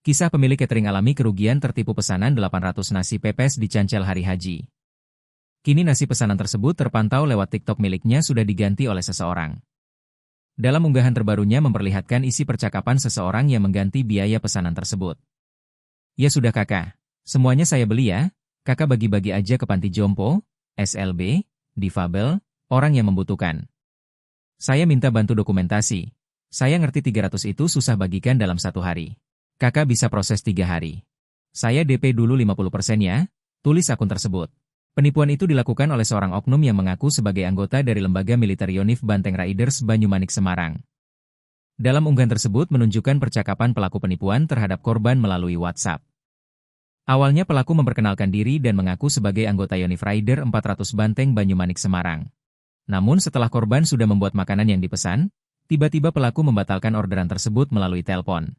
Kisah pemilik catering alami kerugian tertipu pesanan 800 nasi pepes di Cancel hari haji. Kini nasi pesanan tersebut terpantau lewat TikTok miliknya sudah diganti oleh seseorang. Dalam unggahan terbarunya memperlihatkan isi percakapan seseorang yang mengganti biaya pesanan tersebut. "Ya sudah kakak, semuanya saya beli ya, kakak bagi-bagi aja ke panti jompo, SLB, difabel, orang yang membutuhkan. Saya minta bantu dokumentasi. Saya ngerti 300 itu susah bagikan dalam 1 hari. Kakak bisa proses 3 hari. Saya DP dulu 50% ya," tulis akun tersebut. Penipuan itu dilakukan oleh seorang oknum yang mengaku sebagai anggota dari lembaga militer Yonif Banteng Raiders Banyumanik Semarang. Dalam unggahan tersebut menunjukkan percakapan pelaku penipuan terhadap korban melalui WhatsApp. Awalnya pelaku memperkenalkan diri dan mengaku sebagai anggota Yonif Raider 400 Banteng Banyumanik Semarang. Namun setelah korban sudah membuat makanan yang dipesan, tiba-tiba pelaku membatalkan orderan tersebut melalui telepon.